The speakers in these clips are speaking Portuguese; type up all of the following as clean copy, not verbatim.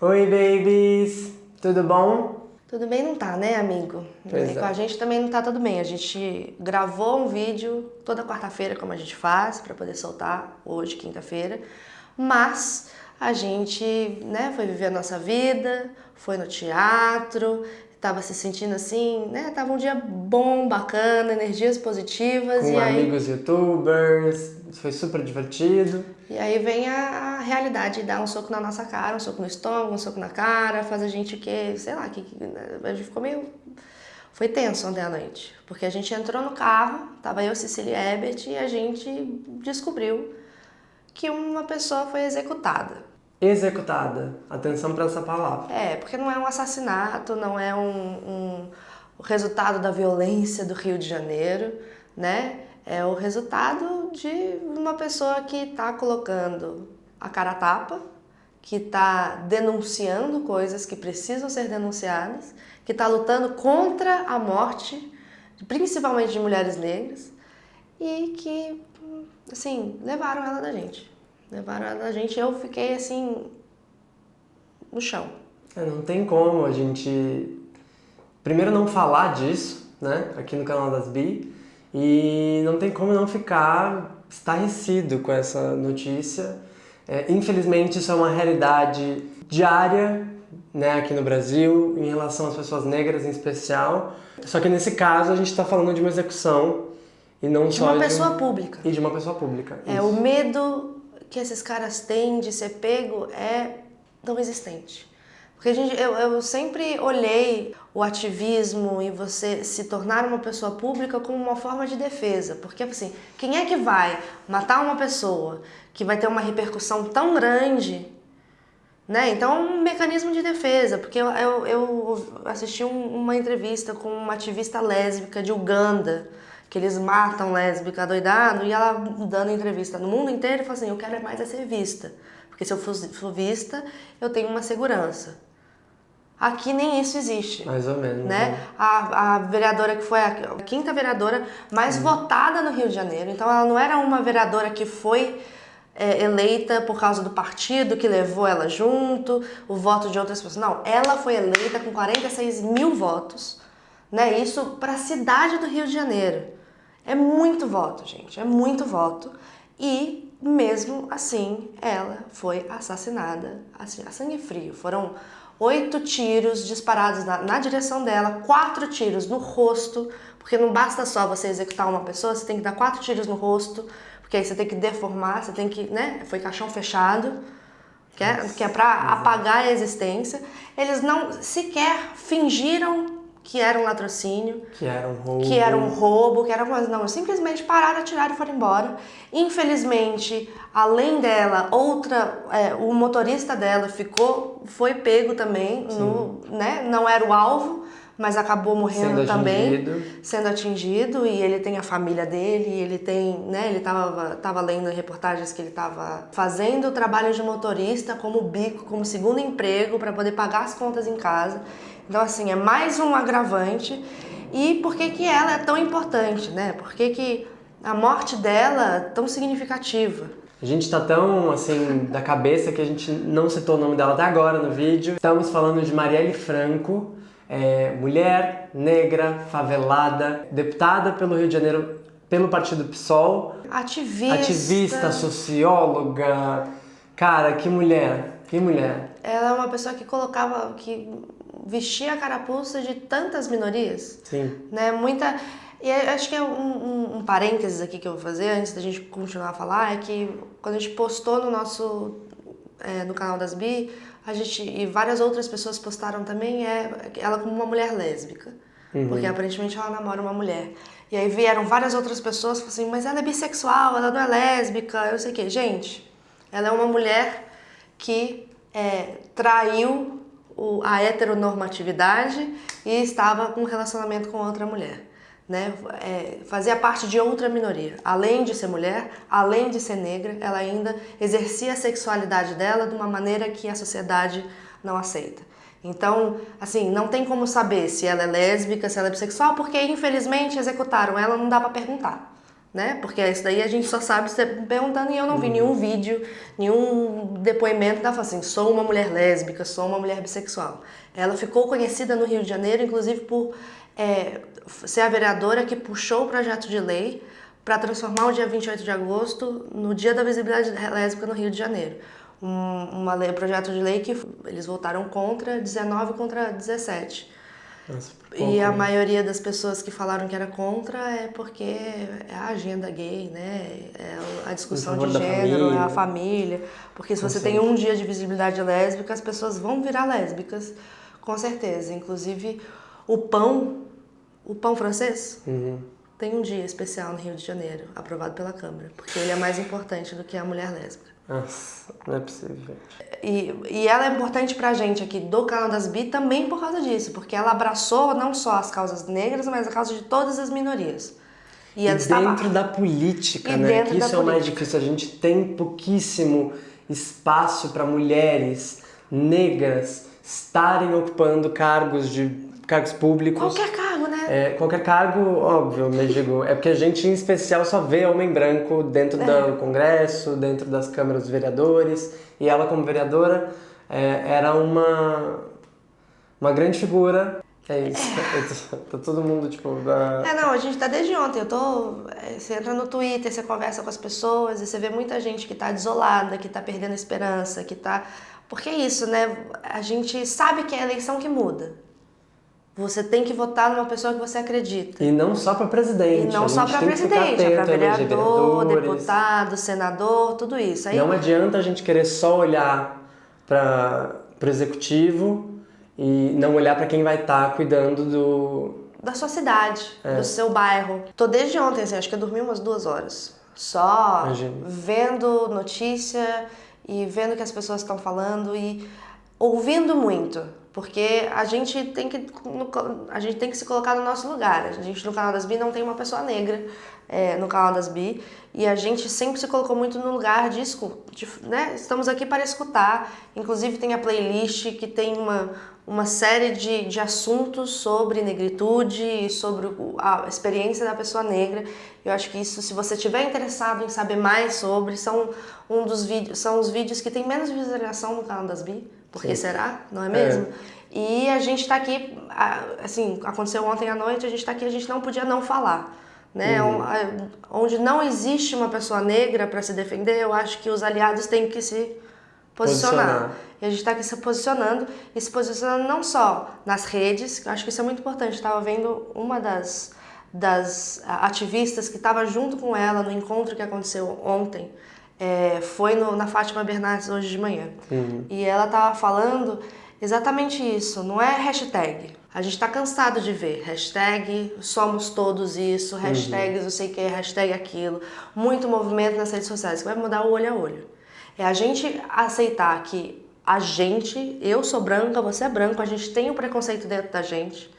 Oi, babies! Tudo bom? Tudo bem não tá, né, amigo? Pois Com a gente também não tá tudo bem. A gente gravou um vídeo toda quarta-feira, como a gente faz, pra poder soltar hoje, quinta-feira. Mas a gente, foi viver a nossa vida, foi no teatro, tava se sentindo assim, tava um dia bom, bacana, energias positivas. Com amigos youtubers, foi super divertido. E aí vem a realidade, dar um soco na nossa cara, um soco no estômago, um soco na cara, faz a gente a gente ficou meio... Foi tenso ontem à noite, porque a gente entrou no carro, tava eu, Cecília e Ebert, e a gente descobriu que uma pessoa foi executada. Executada. Atenção para essa palavra. Porque não é um assassinato, não é o resultado da violência do Rio de Janeiro, né? É o resultado de uma pessoa que está colocando a cara a tapa, que está denunciando coisas que precisam ser denunciadas, que está lutando contra a morte, principalmente de mulheres negras, e que, assim, levaram ela da gente. Levaram ela da gente. Eu fiquei, assim, no chão. Não tem como a gente, primeiro, não falar disso, né, aqui no canal das Bi, e não tem como não ficar estarrecido com essa notícia. Infelizmente, isso é uma realidade diária, né, aqui no Brasil, em relação às pessoas negras em especial. Só que nesse caso, a gente está falando de uma execução e não de só uma pessoa pública. E de uma pessoa pública. O medo que esses caras têm de ser pego é não existente. Porque eu sempre olhei o ativismo e você se tornar uma pessoa pública como uma forma de defesa. Porque, assim, quem é que vai matar uma pessoa que vai ter uma repercussão tão grande, né? Então, é um mecanismo de defesa. Porque eu assisti uma entrevista com uma ativista lésbica de Uganda, que eles matam lésbica doidado, e ela dando entrevista no mundo inteiro e fala assim, eu quero mais ser vista. Porque se eu for vista, eu tenho uma segurança. Aqui nem isso existe. Mais ou menos. Né? A vereadora que foi a quinta vereadora mais votada no Rio de Janeiro. Então ela não era uma vereadora que foi eleita por causa do partido que levou ela junto, o voto de outras pessoas. Não, ela foi eleita com 46 mil votos. Né? Isso para a cidade do Rio de Janeiro. É muito voto, gente. É muito voto. E mesmo assim, ela foi assassinada assim, a sangue frio. Foram 8 tiros disparados na direção dela, 4 tiros no rosto, porque não basta só você executar uma pessoa, você tem que dar 4 tiros no rosto, porque aí você tem que deformar, você tem que, foi caixão fechado, que é pra apagar a existência. Eles não sequer fingiram que era um latrocínio, que era um roubo, não, simplesmente pararam, atiraram e foram embora. Infelizmente, além dela, o motorista dela foi pego também, não era o alvo, mas acabou morrendo sendo atingido, e ele tem a família dele, ele tem, ele tava lendo reportagens que ele tava fazendo o trabalho de motorista como bico, como segundo emprego para poder pagar as contas em casa. Então, assim, é mais um agravante. E por que ela é tão importante, né? Por que a morte dela é tão significativa? A gente tá tão, assim, da cabeça que a gente não citou o nome dela até agora no vídeo. Estamos falando de Marielle Franco, mulher, negra, favelada, deputada pelo Rio de Janeiro, pelo partido PSOL. Ativista, socióloga. Cara, que mulher, que mulher. Ela é uma pessoa que vestia a carapuça de tantas minorias. Sim. Né? E acho que é um parênteses aqui que eu vou fazer, antes da gente continuar a falar, é que quando a gente postou no canal das Bi, e várias outras pessoas postaram também, ela como uma mulher lésbica. Uhum. Porque aparentemente ela namora uma mulher. E aí vieram várias outras pessoas e falaram assim, mas ela é bissexual, ela não é lésbica, eu sei o quê. Gente, ela é uma mulher que traiu a heteronormatividade e estava com um relacionamento com outra mulher. Né? Fazia parte de outra minoria. Além de ser mulher, além de ser negra, ela ainda exercia a sexualidade dela de uma maneira que a sociedade não aceita. Então, assim, não tem como saber se ela é lésbica, se ela é bissexual, porque infelizmente executaram ela, não dá pra perguntar. né? Porque isso daí a gente só sabe se perguntando e eu não vi nenhum vídeo, nenhum depoimento dela falando assim, sou uma mulher lésbica, sou uma mulher bissexual. Ela ficou conhecida no Rio de Janeiro, inclusive por ser a vereadora que puxou o projeto de lei para transformar o dia 28 de agosto no Dia da Visibilidade Lésbica no Rio de Janeiro. Um projeto de lei que eles votaram contra, 19 contra 17. Nossa, E a maioria das pessoas que falaram que era contra é porque é a agenda gay, né? É a discussão de gênero, é a família. Porque se você tem um dia de visibilidade lésbica, as pessoas vão virar lésbicas, com certeza. Inclusive, o pão francês, tem um dia especial no Rio de Janeiro, aprovado pela Câmara, porque ele é mais importante do que a mulher lésbica. Nossa, não é possível, gente. E ela é importante pra gente aqui do canal das Bi também por causa disso, porque ela abraçou não só as causas negras, mas a causa de todas as minorias. E dentro da política, né? Que isso é o mais difícil. A gente tem pouquíssimo espaço para mulheres negras estarem ocupando cargos públicos. Qualquer cargo, né? Qualquer cargo, óbvio, mas digo, é porque a gente em especial só vê homem branco dentro do Congresso, dentro das câmaras dos vereadores, e ela como vereadora era uma grande figura. É isso, tá todo mundo tipo... não, a gente tá desde ontem, você entra no Twitter, você conversa com as pessoas e você vê muita gente que tá desolada, que tá perdendo a esperança, que tá... Porque é isso, né? A gente sabe que é a eleição que muda. Você tem que votar numa pessoa que você acredita. E não só para presidente. E não só para presidente, é para vereador, deputado, senador, tudo isso. Aí... Não adianta a gente querer só olhar para o executivo e não olhar para quem vai estar cuidando da sua cidade, do seu bairro. Tô desde ontem, assim, acho que eu dormi umas 2 horas. Só vendo notícia e vendo o que as pessoas estão falando e ouvindo muito. Porque a gente tem que se colocar no nosso lugar. A gente no canal das Bi não tem uma pessoa negra no canal das Bi. E a gente sempre se colocou muito no lugar de né? Estamos aqui para escutar. Inclusive tem a playlist que tem uma série de assuntos sobre negritude e sobre a experiência da pessoa negra. Eu acho que isso, se você estiver interessado em saber mais sobre, são os vídeos que tem menos visualização no canal das Bi. Porque será? Não é mesmo? E a gente tá aqui, assim, aconteceu ontem à noite, a gente tá aqui, a gente não podia não falar, né? Onde não existe uma pessoa negra para se defender, eu acho que os aliados têm que se posicionar. E a gente tá aqui se posicionando, e se posicionando não só nas redes, que eu acho que isso é muito importante. Estava vendo uma das ativistas que estava junto com ela no encontro que aconteceu ontem, foi na Fátima Bernardes hoje de manhã. E ela tava falando exatamente isso, não é hashtag. A gente tá cansado de ver hashtag somos todos isso, hashtag não sei o que, hashtag aquilo. Muito movimento nas redes sociais, que vai mudar o olho a olho. É a gente aceitar que eu sou branca, você é branco, a gente tem o preconceito dentro da gente.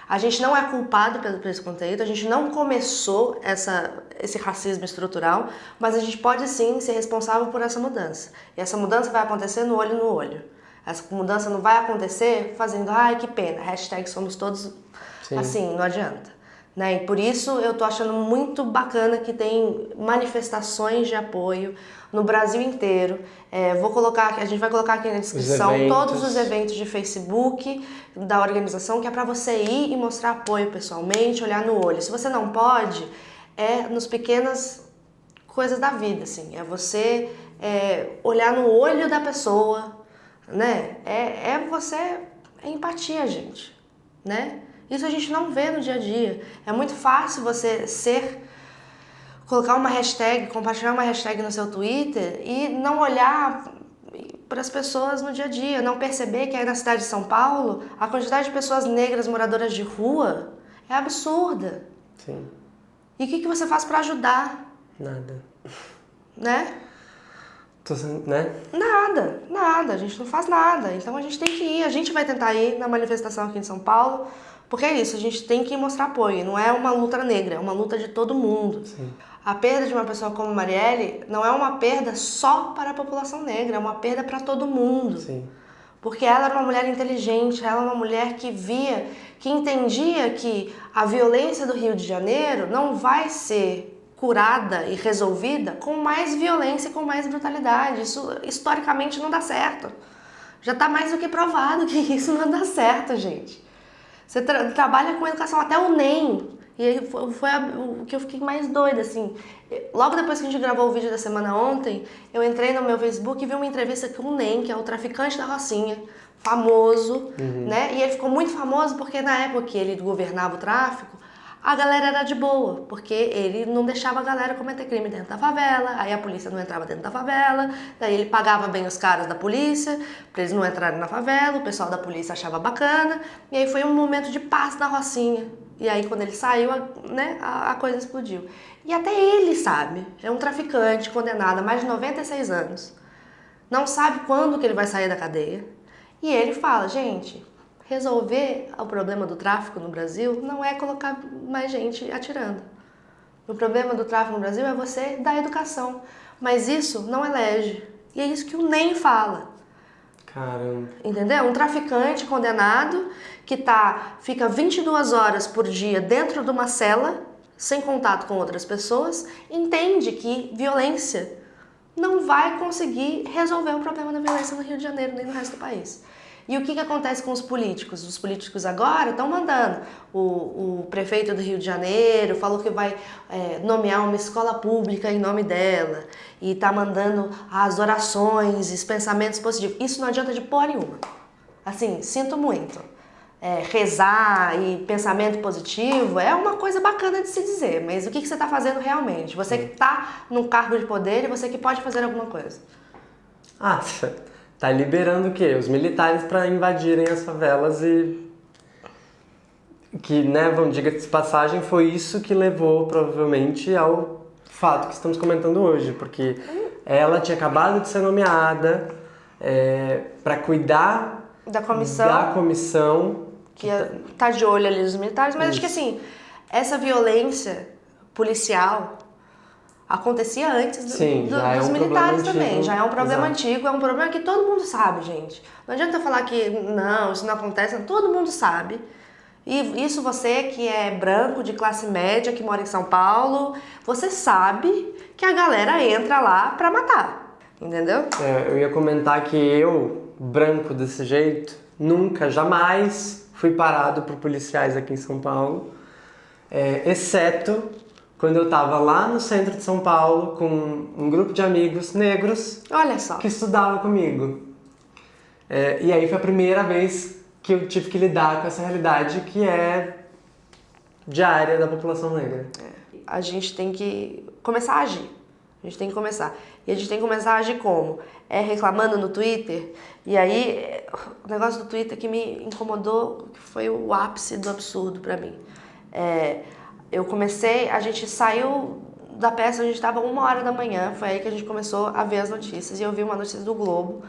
A gente não é culpado pelo preconceito, a gente não começou esse racismo estrutural, mas a gente pode sim ser responsável por essa mudança. E essa mudança vai acontecer no olho. Essa mudança não vai acontecer fazendo, ai que pena, hashtag somos todos, assim, não adianta. Né? E por isso eu tô achando muito bacana que tem manifestações de apoio no Brasil inteiro. A gente vai colocar aqui na descrição todos os eventos de Facebook da organização, que é para você ir e mostrar apoio pessoalmente, olhar no olho. Se você não pode, nos pequenas coisas da vida, assim. É você olhar no olho da pessoa, né? É empatia, gente, né? Isso a gente não vê no dia a dia. É muito fácil você colocar uma hashtag, compartilhar uma hashtag no seu Twitter e não olhar para as pessoas no dia a dia, não perceber que aí na cidade de São Paulo a quantidade de pessoas negras moradoras de rua é absurda. Sim. E o que você faz para ajudar? Nada. Né? Né? Nada. A gente não faz nada. Então a gente tem que ir. A gente vai tentar ir na manifestação aqui em São Paulo, porque é isso, a gente tem que mostrar apoio. Não é uma luta negra, é uma luta de todo mundo. Sim. A perda de uma pessoa como Marielle não é uma perda só para a população negra, é uma perda para todo mundo. Sim. Porque ela era uma mulher inteligente, ela é uma mulher que entendia que a violência do Rio de Janeiro não vai ser curada e resolvida com mais violência e com mais brutalidade. Isso historicamente não dá certo. Já está mais do que provado que isso não dá certo, gente. Você trabalha com educação, até o NEM. E aí foi o que eu fiquei mais doida, assim. Logo depois que a gente gravou o vídeo da semana ontem, eu entrei no meu Facebook e vi uma entrevista com o NEM, que é o traficante da Rocinha, famoso, né? E ele ficou muito famoso porque na época que ele governava o tráfico, a galera era de boa, porque ele não deixava a galera cometer crime dentro da favela, aí a polícia não entrava dentro da favela, daí ele pagava bem os caras da polícia, pra eles não entrarem na favela, o pessoal da polícia achava bacana, e aí foi um momento de paz na Rocinha. E aí quando ele saiu, né, a coisa explodiu. E até ele sabe, é um traficante condenado a mais de 96 anos, não sabe quando que ele vai sair da cadeia, e ele fala, gente, resolver o problema do tráfico no Brasil não é colocar mais gente atirando. O problema do tráfico no Brasil é você dar educação. Mas isso não elege. E é isso que o NEM fala. Caramba. Entendeu? Um traficante condenado que fica 22 horas por dia dentro de uma cela, sem contato com outras pessoas, entende que violência não vai conseguir resolver o problema da violência no Rio de Janeiro nem no resto do país. E o que acontece com os políticos? Os políticos agora estão mandando. O prefeito do Rio de Janeiro falou que vai nomear uma escola pública em nome dela. E está mandando as orações, os pensamentos positivos. Isso não adianta de porra nenhuma. Assim, sinto muito. Rezar e pensamento positivo é uma coisa bacana de se dizer. Mas o que você está fazendo realmente? Você que está num cargo de poder e você que pode fazer alguma coisa. Ah, tá liberando o quê? Os militares para invadirem as favelas e que, né, diga-se de passagem, foi isso que levou provavelmente ao fato que estamos comentando hoje, porque ela tinha acabado de ser nomeada para cuidar da comissão que tá de olho ali nos militares, mas acho que assim, essa violência policial acontecia antes dos militares também. Já é um problema antigo, é um problema que todo mundo sabe, gente. Não adianta falar que não, isso não acontece, todo mundo sabe. E isso você que é branco, de classe média, que mora em São Paulo, você sabe que a galera entra lá pra matar, entendeu? Eu ia comentar que eu, branco desse jeito, nunca, jamais fui parado por policiais aqui em São Paulo, exceto quando eu estava lá no centro de São Paulo com um grupo de amigos negros. Olha só. Que estudavam comigo. E aí foi a primeira vez que eu tive que lidar com essa realidade que é diária da população negra. A gente tem que começar a agir. A gente tem que começar. E a gente tem que começar a agir como? Reclamando no Twitter. E aí, o negócio do Twitter que me incomodou, que foi o ápice do absurdo pra mim. A gente saiu da peça, a gente estava 1h da manhã, foi aí que a gente começou a ver as notícias. E eu vi uma notícia do Globo,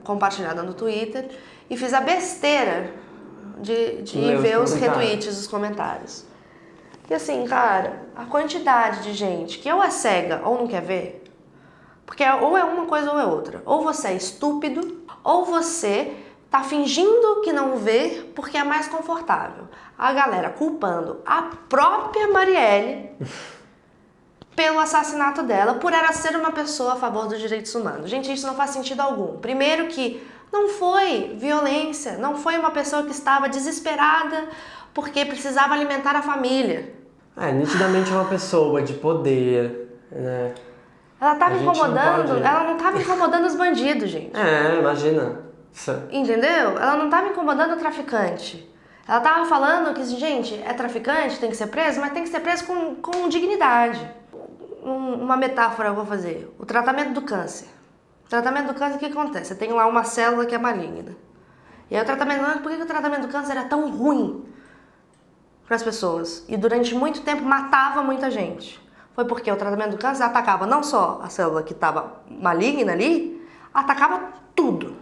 compartilhada no Twitter, e fiz a besteira de ver os retweets, os comentários. E assim, cara, a quantidade de gente que ou é cega ou não quer ver, porque ou é uma coisa ou é outra. Ou você é estúpido, ou você tá fingindo que não vê porque é mais confortável. A galera culpando a própria Marielle pelo assassinato dela, por ela ser uma pessoa a favor dos direitos humanos. Gente, isso não faz sentido algum. Primeiro que não foi violência, não foi uma pessoa que estava desesperada porque precisava alimentar a família. Nitidamente é uma pessoa de poder, né? Ela estava incomodando, ela não estava incomodando os bandidos, gente. Imagina. Entendeu? Ela não estava incomodando o traficante. Ela estava falando que, gente, é traficante, tem que ser preso, mas tem que ser preso com dignidade. Uma metáfora eu vou fazer. O tratamento do câncer. O tratamento do câncer, o que acontece? Você tem lá uma célula que é maligna. E aí por que o tratamento do câncer era tão ruim para as pessoas? E durante muito tempo matava muita gente. Foi porque o tratamento do câncer atacava não só a célula que estava maligna ali, atacava tudo.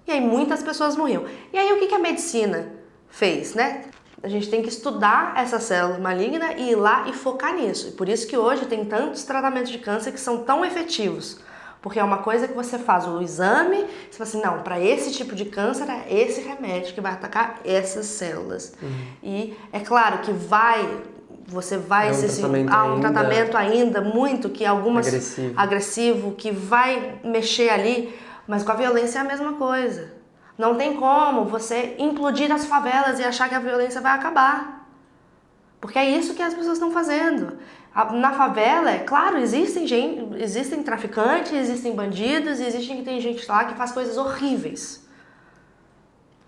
E aí muitas pessoas morriam. E aí o que a medicina fez, né? A gente tem que estudar essa célula maligna e ir lá e focar nisso. E por isso que hoje tem tantos tratamentos de câncer que são tão efetivos. Porque é uma coisa que você faz o exame, você fala assim, não, para esse tipo de câncer é esse remédio que vai atacar essas células. E é claro que vai você vai É um tratamento há um ainda tratamento ainda muito que agressivo, que vai mexer ali, mas com a violência é a mesma coisa. Não tem como você implodir as favelas e achar que a violência vai acabar. Porque é isso que as pessoas estão fazendo. Na favela, é claro, existem traficantes, existem bandidos, tem gente lá que faz coisas horríveis.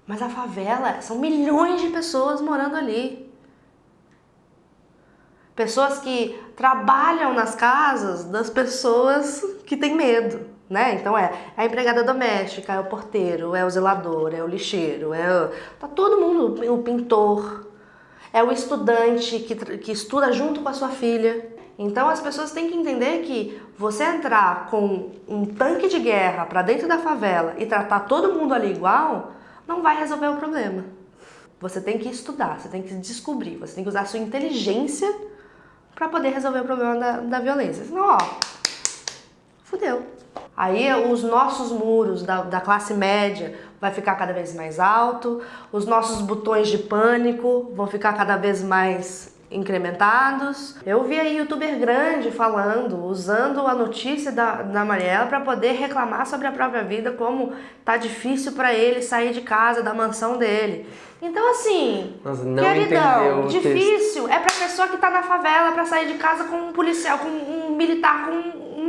Mas a favela são milhões de pessoas morando ali. Pessoas que trabalham nas casas das pessoas que têm medo, né? Então é a empregada doméstica, é o porteiro, é o zelador, é o lixeiro, tá todo mundo, o pintor, é o estudante que estuda junto com a sua filha. Então as pessoas têm que entender que você entrar com um tanque de guerra para dentro da favela e tratar todo mundo ali igual, não vai resolver o problema. Você tem que estudar, você tem que descobrir, você tem que usar a sua inteligência para poder resolver o problema da violência. Senão, ó, fudeu. Aí os nossos muros da classe média vai ficar cada vez mais alto, os nossos botões de pânico vão ficar cada vez mais incrementados. Eu vi aí youtuber grande falando, usando a notícia da Mariela para poder reclamar sobre a própria vida, como tá difícil para ele sair de casa, da mansão dele. Então assim, Nossa, não queridão, entendeu difícil é pra pessoa que tá na favela pra sair de casa com um policial, com um militar com um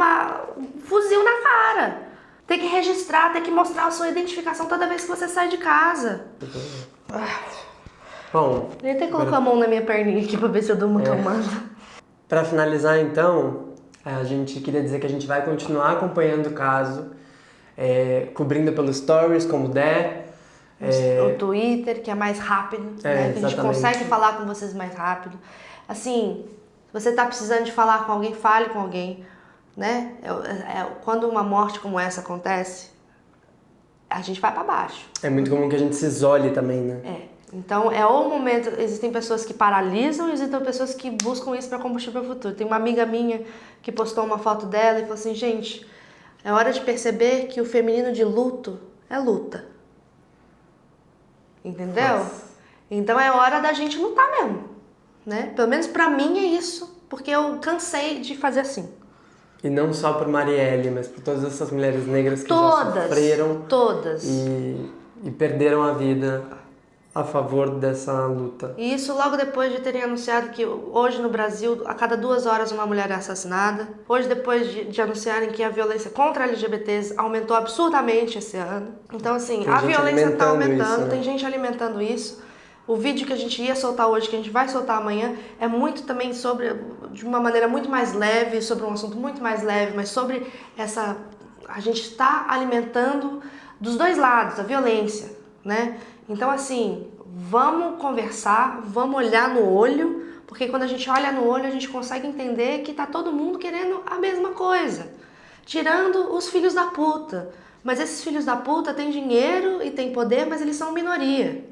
fuzil na cara. Tem que registrar, tem que mostrar a sua identificação toda vez que você sai de casa. Bom, Eu ia ter que colocar a mão na minha perninha aqui pra ver se eu dou uma tomada. para finalizar então, a gente queria dizer que a gente vai continuar acompanhando o caso, cobrindo pelos stories como der. O Twitter, que é mais rápido, né? Que a gente consegue falar com vocês mais rápido. Assim, se você tá precisando de falar com alguém, fale com alguém, né? Quando uma morte como essa acontece, a gente vai para baixo. É muito comum que a gente se isole também, né? Então, é o momento. Existem pessoas que paralisam e existem pessoas que buscam isso para combustível futuro. Tem uma amiga minha que postou uma foto dela e falou assim: gente, é hora de perceber que o feminino de luto é luta. Entendeu? Nossa. Então é hora da gente lutar mesmo, né? Pelo menos pra mim é isso, porque eu cansei de fazer assim. E não só por Marielle, mas por todas essas mulheres negras que já sofreram e perderam a vida a favor dessa luta. E isso logo depois de terem anunciado que hoje no Brasil, a cada 2 horas uma mulher é assassinada. Hoje depois de anunciarem que a violência contra LGBTs aumentou absurdamente esse ano. Então assim, a violência está aumentando, isso, né? Tem gente alimentando isso. O vídeo que a gente ia soltar hoje, que a gente vai soltar amanhã, é muito também de uma maneira muito mais leve, sobre um assunto muito mais leve, mas sobre a gente está alimentando dos dois lados, a violência, né? Então assim, vamos conversar, vamos olhar no olho, porque quando a gente olha no olho a gente consegue entender que tá todo mundo querendo a mesma coisa, tirando os filhos da puta. Mas esses filhos da puta têm dinheiro e têm poder, mas eles são minoria,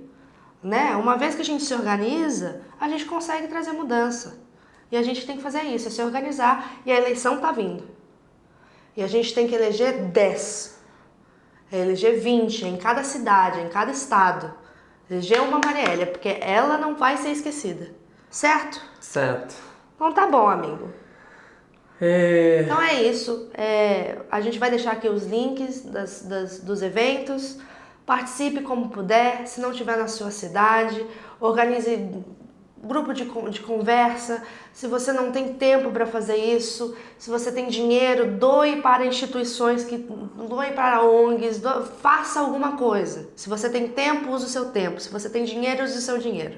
né? Uma vez que a gente se organiza, a gente consegue trazer mudança. E a gente tem que fazer isso, é se organizar, e a eleição tá vindo. E a gente tem que eleger 10. Eleger 20 em cada cidade, em cada estado. Eleger uma Marielle, porque ela não vai ser esquecida. Certo? Certo. Então tá bom, amigo. Então é isso. A gente vai deixar aqui os links dos eventos. Participe como puder. Se não tiver na sua cidade, organize grupo de conversa. Se você não tem tempo para fazer isso, se você tem dinheiro, doe para instituições, doe para ONGs, faça alguma coisa. Se você tem tempo, use o seu tempo. Se você tem dinheiro, use o seu dinheiro.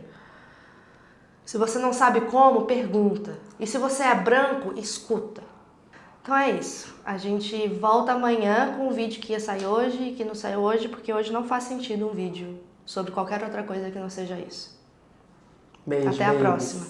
Se você não sabe como, pergunta. E se você é branco, escuta. Então é isso. A gente volta amanhã com um vídeo que ia sair hoje e que não saiu hoje, porque hoje não faz sentido um vídeo sobre qualquer outra coisa que não seja isso. Beijo, Até a próxima.